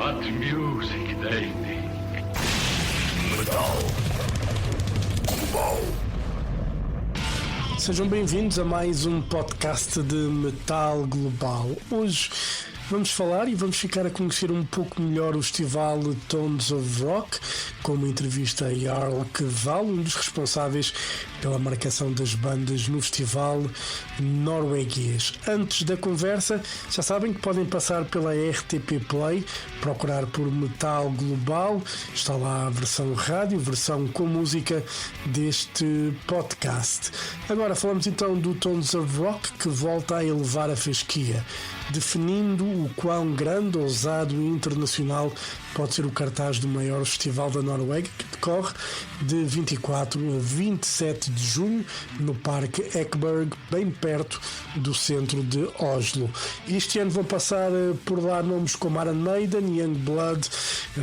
What music they make. Metal. Sejam bem-vindos a mais um podcast de Metal Global. Hoje vamos falar e vamos ficar a conhecer um pouco melhor o festival Tones of Rock, com uma entrevista a Jarle Kvale, um dos responsáveis pela marcação das bandas no festival norueguês. Antes da conversa, já sabem que podem passar pela RTP Play, procurar por Metal Global, está lá a versão rádio, versão com música deste podcast. Agora falamos então do Tones of Rock, que volta a elevar a fasquia, definindo o quão grande, ousado e internacional pode ser o cartaz do maior festival da Noruega, que decorre de 24 a 27 de junho no parque Ekeberg, bem perto do centro de Oslo. Este ano vão passar por lá nomes como Iron Maiden, Yungblud,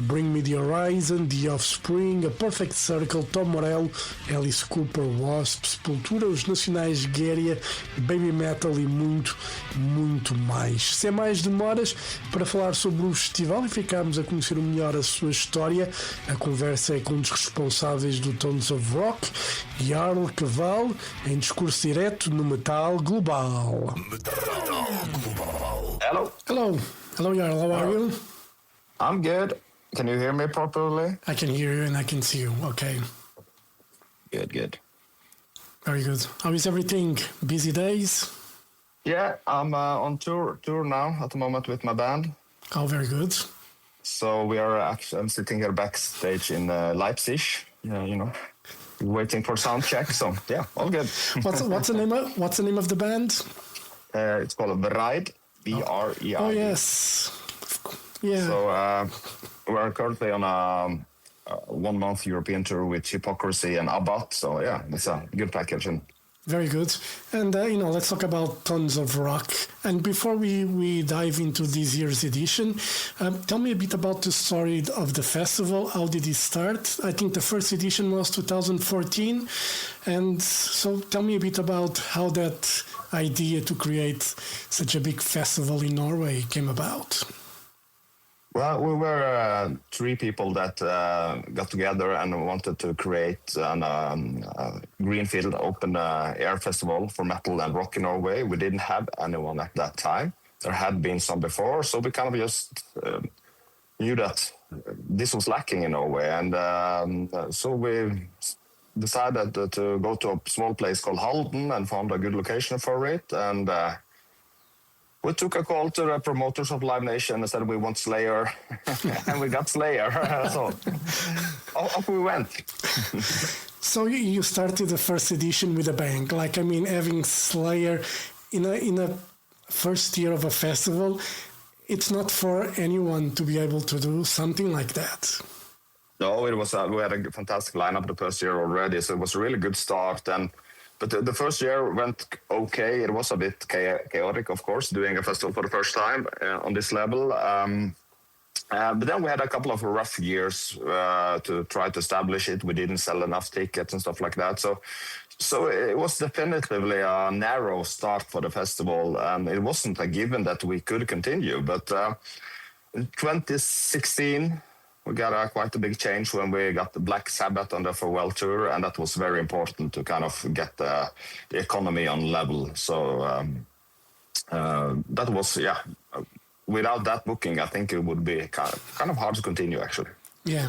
Bring Me the Horizon, The Offspring, A Perfect Circle, Morello, Alice Cooper, W.A.S.P, Sepultura, os nacionais Gaerea, Babymetal e muito, muito mais. Sem mais demoras, para falar sobre o festival e ficarmos a conhecer melhor a sua história, a conversa é com um dos responsáveis do Tones of Rock, Jarle Kvale, em discurso direto no Metal Global. Hello. Hello Jarle, how are you? I'm good. Can you hear me properly? I can hear you and I can see you, okay. Good. Very good. How is everything? Busy days? Yeah, I'm on tour now at the moment with my band. Oh, very good. So we are actually, I'm sitting here backstage in Leipzig, waiting for sound check. So yeah, all good. What's the name of the band? It's called Breid, B-R-E-I-D. Oh yes, yeah. So we're currently on a 1 month European tour with Hypocrisy and Abbat. So yeah, it's a good package. And very good. And, let's talk about Tones of Rock. And before we dive into this year's edition, tell me a bit about the story of the festival. How did it start? I think the first edition was 2014. And so tell me a bit about how that idea to create such a big festival in Norway came about. Well, we were 3 people that got together and wanted to create a greenfield open air festival for metal and rock in Norway. We didn't have anyone at that time. There had been some before, so we kind of just knew that this was lacking in Norway. And so we decided to go to a small place called Halden and found a good location for it. And we took a call to the promoters of Live Nation and said we want Slayer, and we got Slayer. So off we went. So you started the first edition with a bang. Having Slayer in a first year of a festival, it's not for anyone to be able to do something like that. No, it was. We had a fantastic lineup the first year already, so it was a really good start. But the first year went okay. It was a bit chaotic, of course, doing a festival for the first time on this level. But then we had a couple of rough years to try to establish it. We didn't sell enough tickets and stuff like that. So it was definitively a narrow start for the festival. It wasn't a given that we could continue. But in 2016... we got quite a big change when we got the Black Sabbath on the Farewell Tour, and that was very important to kind of get the economy on level. So that was, without that booking, I think it would be kind of hard to continue, actually. Yeah,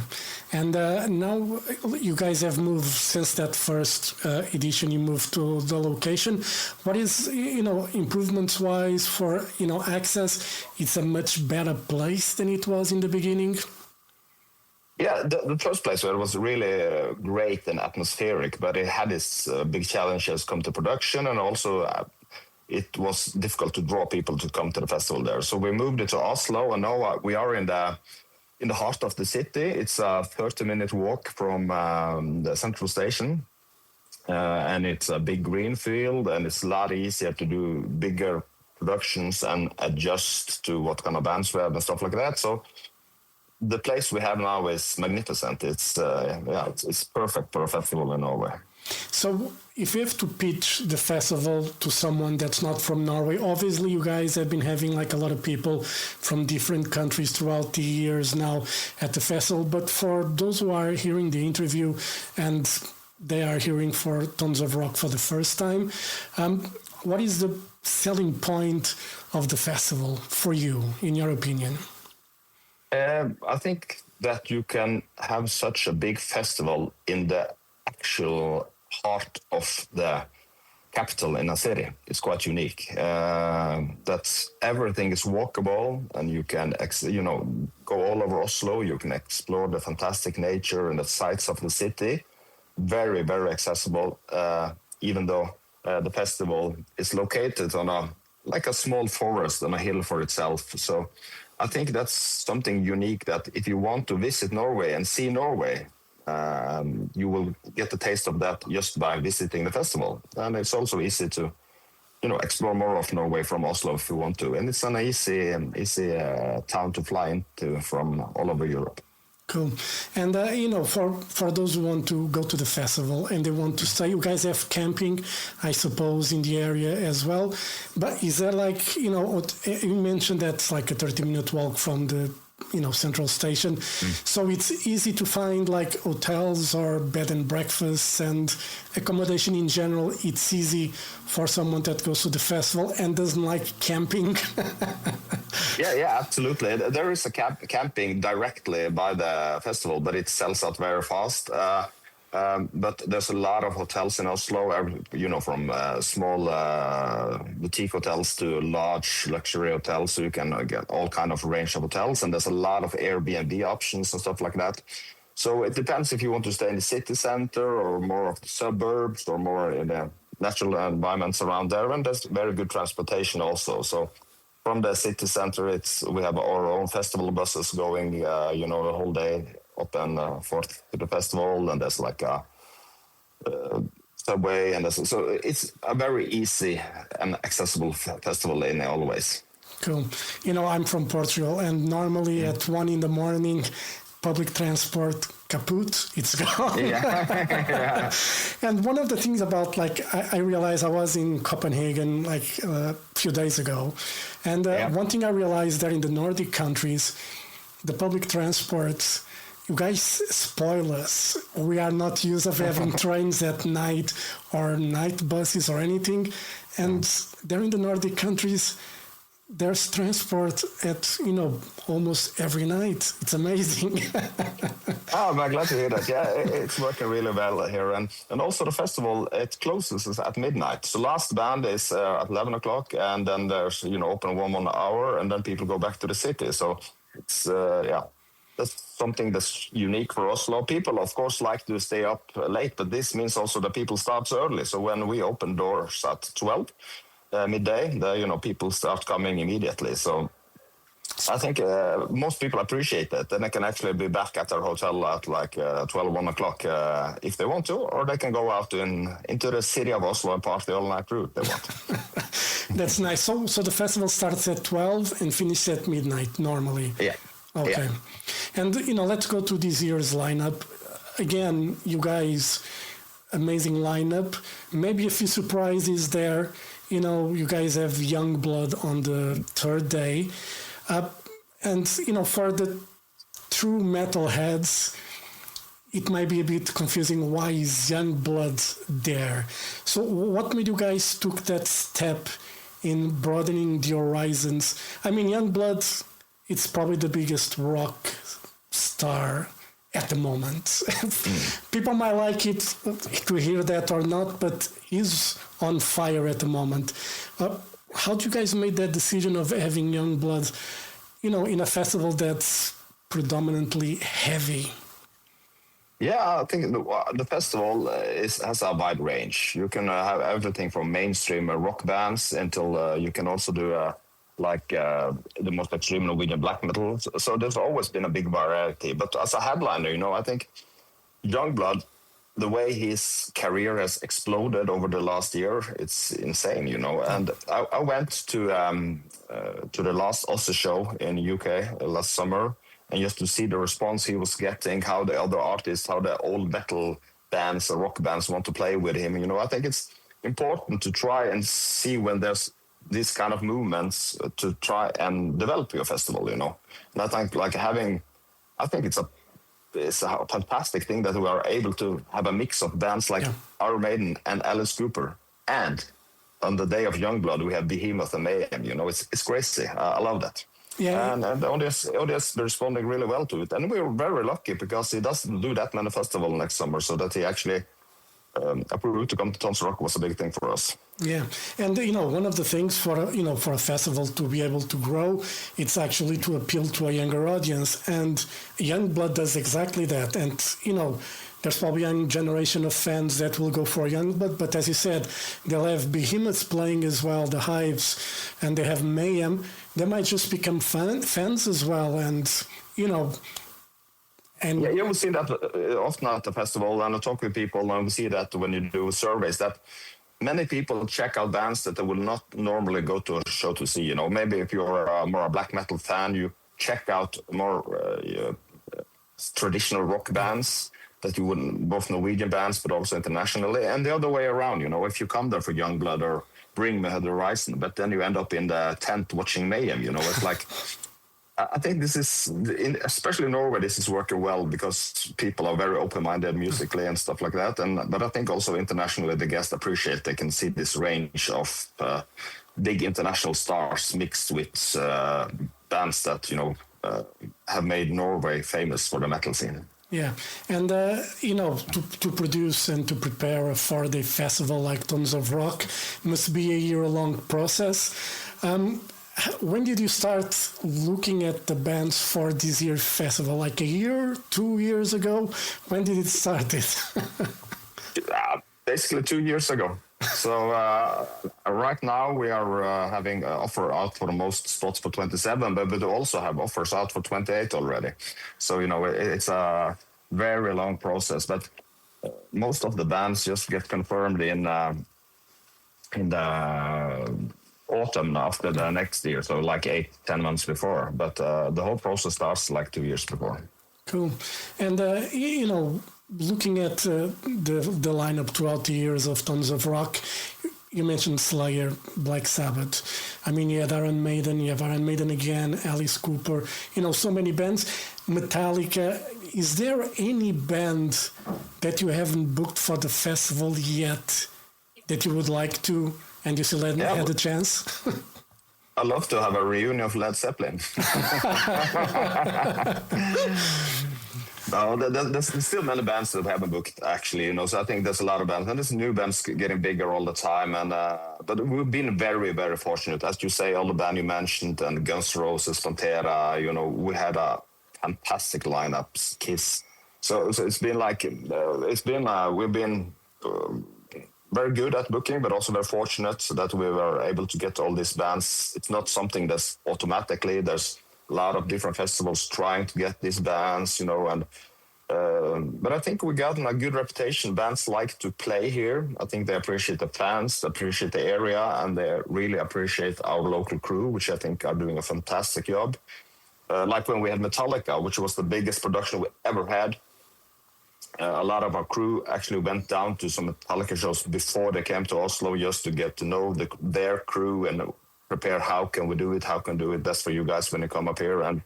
and now you guys have moved since that first edition. You moved to the location. What is, improvements-wise for, access? It's a much better place than it was in the beginning. Yeah, the first place where it was really great and atmospheric, but it had its big challenges come to production, and also it was difficult to draw people to come to the festival there. So we moved it to Oslo, and now we are in the heart of the city. It's a 30-minute walk from the central station, and it's a big green field, and it's a lot easier to do bigger productions and adjust to what kind of bands we have and stuff like that. So the place we have now is magnificent. It's perfect for a festival in Norway. So if you have to pitch the festival to someone that's not from Norway, obviously you guys have been having like a lot of people from different countries throughout the years now at the festival. But for those who are hearing the interview and they are hearing for Tones of Rock for the first time, what is the selling point of the festival for you, in your opinion? I think that you can have such a big festival in the actual heart of the capital in a city. It's quite unique. That's everything is walkable, and you can go all over Oslo. You can explore the fantastic nature and the sights of the city. Very, very accessible. Even though the festival is located on a small forest on a hill for itself. So I think that's something unique, that if you want to visit Norway and see Norway, you will get the taste of that just by visiting the festival. And it's also easy to, explore more of Norway from Oslo if you want to. And it's an easy town to fly into from all over Europe. Cool. And, for those who want to go to the festival and they want to stay, you guys have camping, I suppose, in the area as well. But is there you mentioned that's like a 30-minute walk from the, central station. So it's easy to find like hotels or bed and breakfasts and accommodation in general. It's easy for someone that goes to the festival and doesn't like camping. Yeah, absolutely. There is a camping directly by the festival, but it sells out very fast. But there's a lot of hotels in Oslo, from small boutique hotels to large luxury hotels. So you can get all kind of range of hotels, and there's a lot of Airbnb options and stuff like that. So it depends if you want to stay in the city center or more of the suburbs or more in the natural environments around there. And there's very good transportation also. So from the city center, we have our own festival buses going, the whole day up and forth to the festival, and there's like a subway, and so it's a very easy and accessible festival in all ways. Cool. I'm from Portugal, and normally at 1 a.m, public transport kaput, it's gone. Yeah. And one of the things about I realized I was in Copenhagen a few days ago, and one thing I realized there in the Nordic countries, the public transport, you guys spoil us. We are not used of having trains at night or night buses or anything. And there in the Nordic countries, there's transport at, almost every night. It's amazing. I'm glad to hear that. Yeah, it's working really well here. And also the festival, it closes at midnight. So last band is at 11 o'clock, and then there's, open 1 more hour, and then people go back to the city. So it's, that's something that's unique for Oslo. People, of course, like to stay up late, but this means also that people start early. So when we open doors at 12 midday, people start coming immediately. So I think most people appreciate that. Then they can actually be back at their hotel at 1 o'clock if they want to, or they can go out into the city of Oslo and party all night through if they want. That's nice. So the festival starts at 12 and finishes at midnight normally. Yeah. Okay. Yeah. And, let's go to this year's lineup. Again, you guys, amazing lineup. Maybe a few surprises there. You guys have Yungblud on the third day. And, for the true metalheads, it might be a bit confusing. Why is Yungblud there? So what made you guys took that step in broadening the horizons? I mean, Yungblud, it's probably the biggest rock star at the moment. People might like it to hear that or not, but he's on fire at the moment. How do you guys make that decision of having Yungblud, in a festival that's predominantly heavy? Yeah, I think the festival has a wide range. You can have everything from mainstream rock bands until you can also do the most extreme Norwegian black metal. So there's always been a big variety. But as a headliner, I think Yungblud, the way his career has exploded over the last year, it's insane, And I went to the last Oslo show in the UK last summer, and just to see the response he was getting, how the other artists, how the old metal bands or rock bands want to play with him. I think it's important to try and see when there's these kind of movements to try and develop your festival. And I think I think it's a fantastic thing that we are able to have a mix of bands like Iron Maiden and Alice Cooper, and on the day of Yungblud we have Behemoth and Mayhem. It's crazy. I love that. Yeah. And the audience is responding really well to it, and we're very lucky because he doesn't do that many festivals next summer, so that he actually approved to come to Tons Rock was a big thing for us. Yeah, and one of the things for a festival to be able to grow, it's actually to appeal to a younger audience, and Yungblud does exactly that. And there's probably a young generation of fans that will go for Yungblud, but as you said, they'll have Behemoths playing as well, the Hives, and they have Mayhem. They might just become fans as well, and And you will see that often at the festival, and I talk with people, and we see that when you do surveys, that many people check out bands that they will not normally go to a show to see. Maybe if you're more a black metal fan, you check out more traditional rock bands that you wouldn't, both Norwegian bands, but also internationally, and the other way around. If you come there for Yungblud or Bring Me the Horizon, but then you end up in the tent watching Mayhem. It's like. I think this is, especially in Norway, this is working well because people are very open-minded musically and stuff like that. But I think also internationally, the guests appreciate they can see this range of big international stars mixed with bands that have made Norway famous for the metal scene. Yeah, and to produce and to prepare a 4-day festival like Tons of Rock must be a year-long process. When did you start looking at the bands for this year's festival? Like a year, 2 years ago? When did it start? Basically 2 years ago. So right now we are having an offer out for the most spots for 27, but we also have offers out for 28 already. So, it's a very long process, but most of the bands just get confirmed in the autumn after the next year, so like 8-10 months before, but the whole process starts like 2 years before. Cool. And looking at the lineup throughout the years of Tons of Rock, you mentioned Slayer, Black Sabbath. I mean, you had Iron Maiden, you have Iron Maiden again, Alice Cooper, so many bands. Metallica. Is there any band that you haven't booked for the festival yet that you would like to? And you still had a chance? I'd love to have a reunion of Led Zeppelin. No, there's still many bands that haven't booked, actually. So I think there's a lot of bands. And there's new bands getting bigger all the time. And but we've been very, very fortunate. As you say, all the bands you mentioned, and Guns N' Roses, Pantera, we had a fantastic lineup, Kiss. So it's been like, we've been... very good at booking, but also very fortunate that we were able to get all these bands. It's not something that's automatically. There's a lot of different festivals trying to get these bands, and but I think we gotten a good reputation. Bands like to play here. I think they appreciate the fans, appreciate the area, and they really appreciate our local crew, which I think are doing a fantastic job. Like when we had Metallica, which was the biggest production we ever had. A lot of our crew actually went down to some Metallica shows before they came to Oslo just to get to know their crew and prepare how can we do it best for you guys when you come up here. And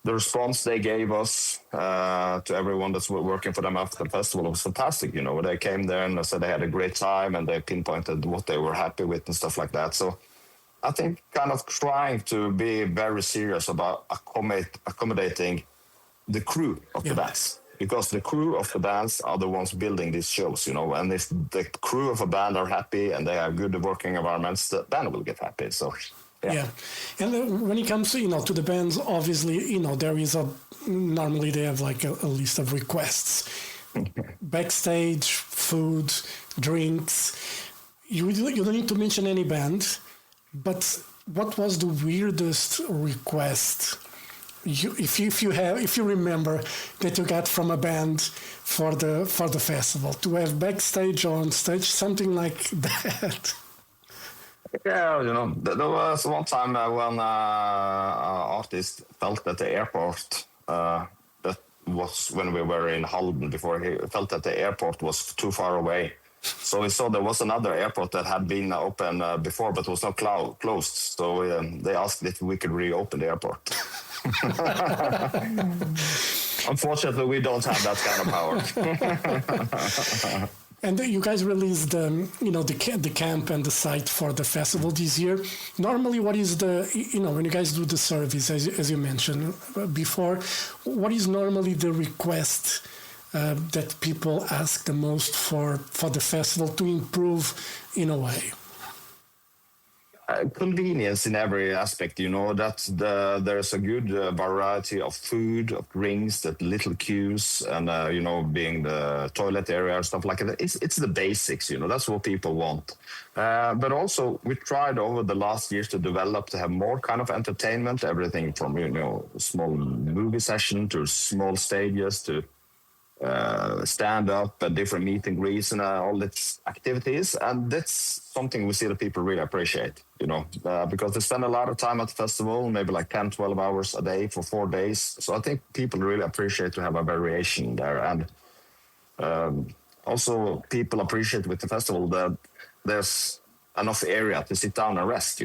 the response they gave us to everyone that's working for them after the festival was fantastic. They came there and they said they had a great time and they pinpointed what they were happy with and stuff like that. So I think kind of trying to be very serious about accommodating the crew of the bands. Because the crew of the bands are the ones building these shows, and if the crew of a band are happy and they have good working environments, the band will get happy. So, yeah. And when it comes to the bands, obviously, there is normally they have like a list of requests. Backstage, food, drinks. You don't need to mention any band, but what was the weirdest request? If you remember that you got from a band for the festival, to have backstage or on stage, something like that. Yeah, there was one time when an artist felt at the airport that was when we were in Halden before. He felt that the airport was too far away. So we saw there was another airport that had been open before, but was not closed. So they asked if we could reopen the airport. Unfortunately, we don't have that kind of power. And you guys released, the camp and the site for the festival this year. Normally, what is when you guys do the surveys, as you mentioned before, what is normally the request that people ask the most for the festival to improve in a way? Convenience in every aspect, that there's a good variety of food, of drinks, that little queues, and being the toilet area and stuff like that. It's the basics, that's what people want. But also we tried over the last years to have more kind of entertainment, everything from small movie session to small stages to stand up and different meet and greets and all these activities, and that's something we see that people really appreciate, because they spend a lot of time at the festival, maybe like 10-12 hours a day for 4 days. So I think people really appreciate to have a variation there, and also people appreciate with the festival that there's enough area to sit down and rest,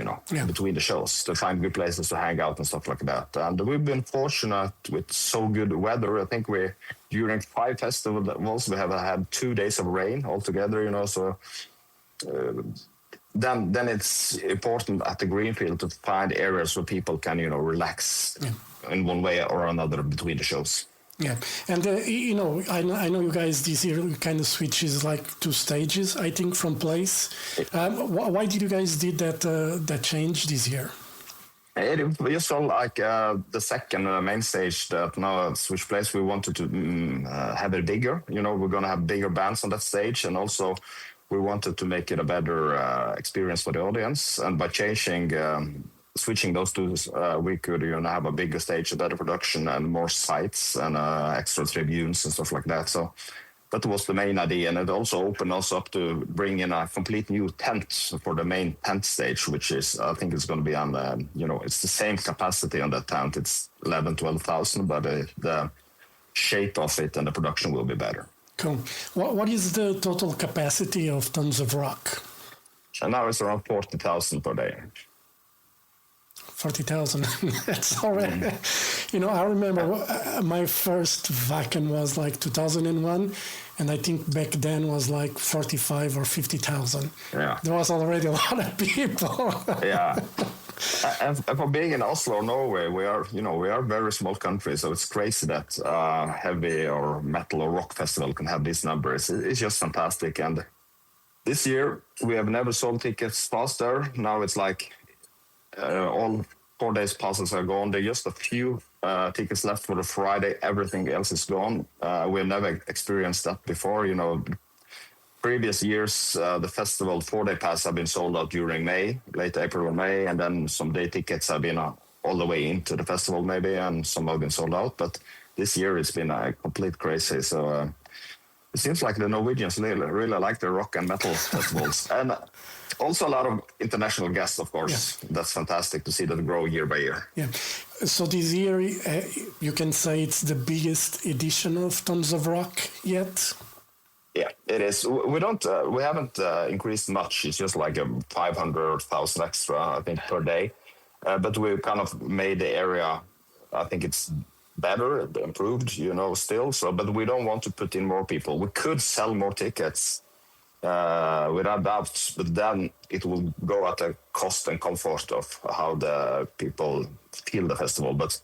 between the shows, to find good places to hang out and stuff like that. And we've been fortunate with so good weather. I think during 5 festivals, we have had 2 days of rain altogether, so then it's important at the Greenfield to find areas where people can, relax in one way or another between the shows. Yeah, and I know you guys this year kind of switches like 2 stages, I think, from place. Why did you guys did that change this year? It just felt like the second main stage that now switch place. We wanted to have it bigger. We're going to have bigger bands on that stage, and also we wanted to make it a better experience for the audience. And by switching those 2, we could have a bigger stage, a better production, and more sites and extra tribunes and stuff like that. So that was the main idea, and it also opened us up to bring in a complete new tent for the main tent stage, which is, I think it's going to be on it's the same capacity on that tent. It's 12,000, but the shape of it and the production will be better. Cool. What is the total capacity of Tons of Rock? And now it's around 40,000 per day. 40,000. That's already. I remember my first Wacken was like 2001, and I think back then was like 45 or 50,000. Yeah. There was already a lot of people. Yeah. And for being in Oslo, Norway, we are a very small country, so it's crazy that heavy or metal or rock festival can have these numbers. It's just fantastic. And this year we have never sold tickets faster. Now it's like all 4 days passes are gone. There's just a few tickets left for the Friday. Everything else is gone. We've never experienced that before. Previous years, the festival 4-day pass have been sold out during May, late April or May, and then some day tickets have been all the way into the festival maybe, and some have been sold out. But this year it's been a complete crazy. So it seems like the Norwegians really like the rock and metal festivals. And also a lot of international guests, of course. Yeah. That's fantastic to see that grow year by year. Yeah. So this year, you can say it's the biggest edition of Tons of Rock yet? Yeah, it is. We haven't increased much. It's just like 500,000 extra, I think, per day. But we kind of made the area, I think it's better, improved, still. So, but we don't want to put in more people. We could sell more tickets without doubt, but then it will go at a cost and comfort of how the people feel the festival. But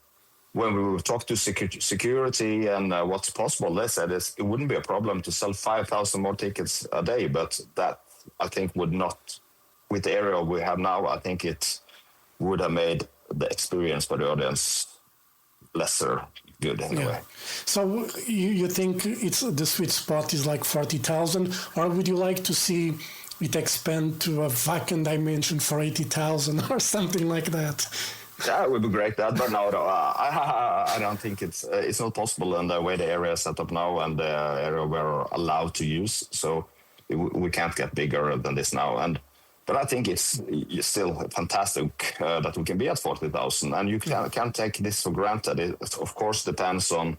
when we talk to security and what's possible, they said it wouldn't be a problem to sell 5,000 more tickets a day, but that I think would not, with the area we have now, I think it would have made the experience for the audience lesser good anyway. So you think it's the sweet spot is like 40,000, or would you like to see it expand to a Wacken dimension for 80,000 or something like that? Yeah, it would be great, but no, I don't think it's not possible in the way the area is set up now and the area we're allowed to use. So we can't get bigger than this now. But I think it's still fantastic that we can be at 40,000. And you can't take this for granted. It, of course, depends on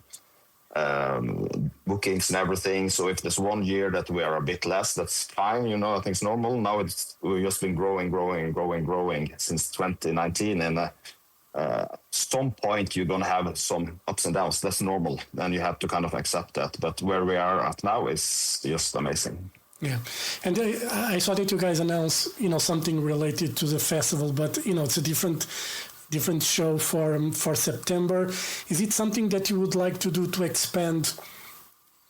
bookings and everything. So if there's one year that we are a bit less, that's fine. I think it's normal. Now we've just been growing since 2019, and some point you're going to have some ups and downs. That's normal, and you have to kind of accept that. But where we are at now is just amazing. Yeah, and I saw that you guys announced, something related to the festival, but it's a different show for September. Is it something that you would like to do to expand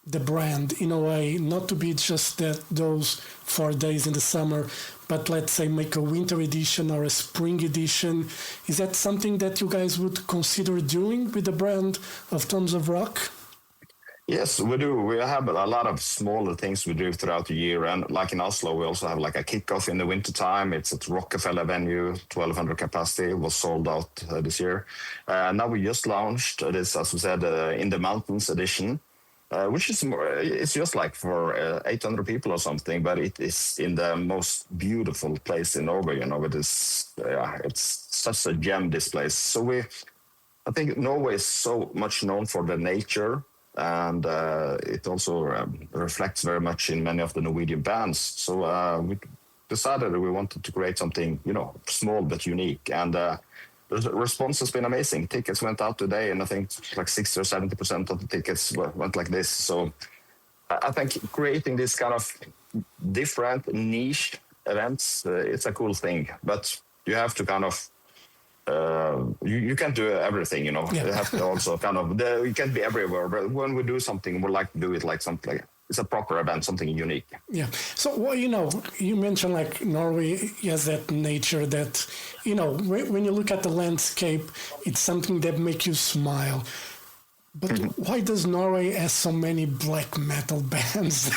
the brand in a way, not to be just those 4 days in the summer, but let's say make a winter edition or a spring edition? Is that something that you guys would consider doing with the brand of Tones of Rock? Yes, we do. We have a lot of smaller things we do throughout the year. And like in Oslo, we also have like a kickoff in the wintertime. It's at Rockefeller venue, 1,200 capacity. It was sold out this year. Now we just launched this, as we said, in the mountains edition, which is more, it's just like for 800 people or something, but it is in the most beautiful place in Norway. It is, it's such a gem, this place. So I think Norway is so much known for the nature. And it also reflects very much in many of the Norwegian bands. So we decided that we wanted to create something, small but unique. And the response has been amazing. Tickets went out today, and I think like 60 or 70% of the tickets went like this. So I think creating this kind of different niche events, it's a cool thing. But you have to kind of you can't do everything, Yeah. You have to also kind of, you can't be everywhere. But when we do something, we like to do it like something, it's a proper event, something unique. Yeah. So, well, you mentioned like Norway has that nature that, when you look at the landscape, it's something that makes you smile. But why does Norway have so many black metal bands?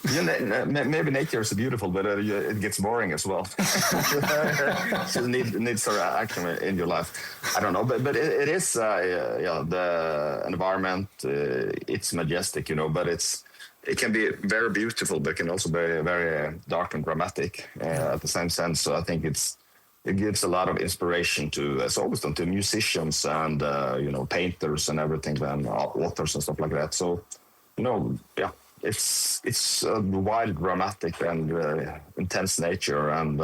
Maybe nature is beautiful, but it gets boring as well. So needs sort of action in your life. I don't know, but it is the environment. It's majestic, but it can be very beautiful, but can also be very dark and dramatic at the same sense. So I think it gives a lot of inspiration to musicians and painters and everything, and authors and stuff like that. So It's a wild, dramatic, and intense nature, and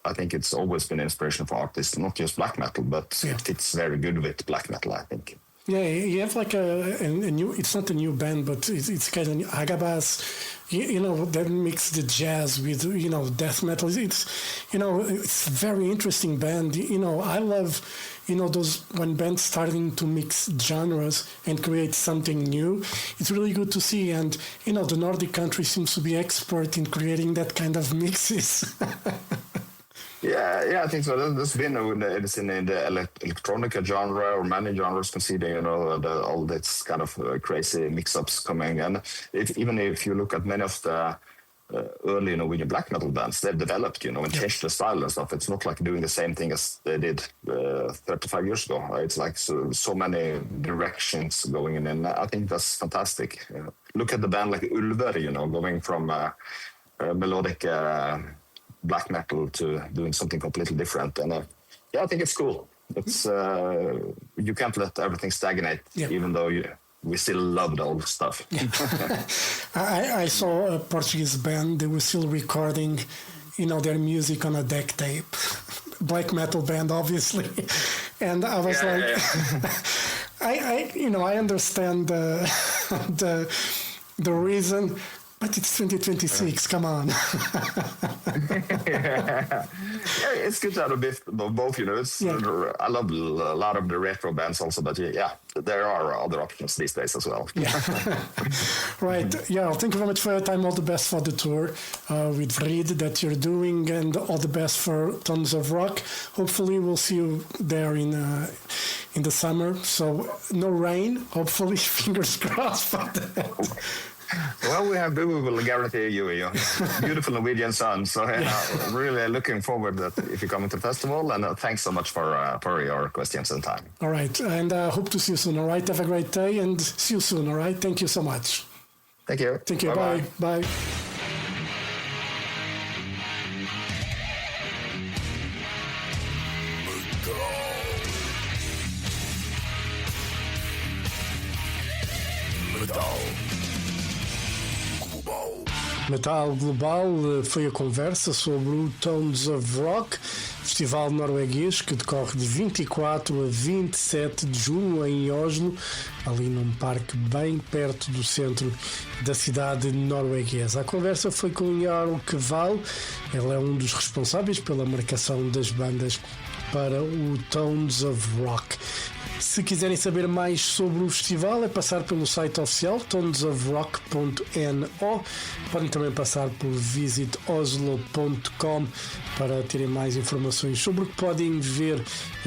I think it's always been inspiration for artists, not just black metal, but it fits very good with black metal, I think. Yeah, you have like a new, it's not a new band, but it's kind of Agabas, that mix the jazz with, death metal. It's a very interesting band. I love, those when bands starting to mix genres and create something new. It's really good to see. And, the Nordic country seems to be expert in creating that kind of mixes. Yeah, I think so. There's been it's in the electronica genre, or many genres considering, all this kind of crazy mix-ups coming. And even if you look at many of the early Norwegian black metal bands, they've developed, and changed the style and stuff. It's not like doing the same thing as they did 35 years ago. It's like so many directions going in, and I think that's fantastic. Look at the band like Ulver, going from melodic black metal to doing something completely different. And I think it's cool. It's you can't let everything stagnate, even though we still love the old stuff. I saw a Portuguese band. They were still recording, their music on a deck tape. Black metal band, obviously. And I was I understand the reason. But it's 2026, come on. It's good to have a bit of both, I love a lot of the retro bands also, but there are other options these days as well. Right. Yeah, thank you very much for your time. All the best for the tour with Reed that you're doing, and all the best for Tones of Rock. Hopefully we'll see you there in the summer. So no rain, hopefully, fingers crossed for that. Well, we will guarantee you a beautiful Norwegian sun. So really looking forward that if you come to the festival. And thanks so much for your questions and time. All right. And hope to see you soon. All right. Have a great day and see you soon. All right. Thank you so much. Thank you. Thank you. Bye. Bye. Metal Global. Metal Global foi a conversa sobre o Tones of Rock, festival norueguês que decorre de 24 a 27 de junho em Oslo, ali num parque bem perto do centro da cidade norueguesa. A conversa foi com Jarle Kvale, ele é um dos responsáveis pela marcação das bandas para o Tones of Rock. Se quiserem saber mais sobre o festival, é passar pelo site oficial tonesofrock.no. Podem também passar por visitoslo.com para terem mais informações sobre o que podem ver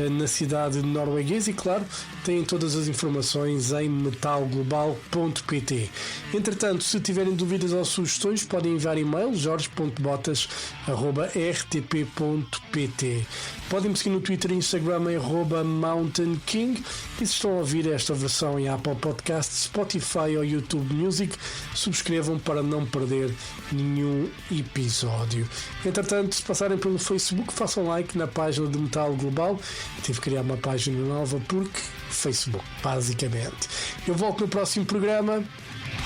na cidade norueguesa e, claro, têm todas as informações em metalglobal.pt. Entretanto, se tiverem dúvidas ou sugestões, podem enviar e-mail jorge.botas@rtp.pt. Podem me seguir no Twitter e Instagram em @mountainking. E se estão a ouvir esta versão em Apple Podcasts, Spotify ou YouTube Music, subscrevam para não perder nenhum episódio. Entretanto, se passarem pelo Facebook, façam like na página de Metal Global. Tive que criar uma página nova porque Facebook, basicamente. Eu volto no próximo programa.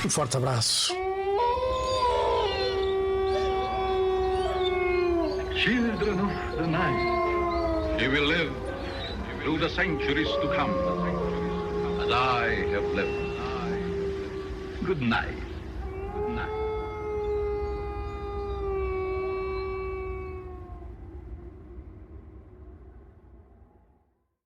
Um forte abraço. Children of the night, you will live through the centuries to come, as I have lived. Good night.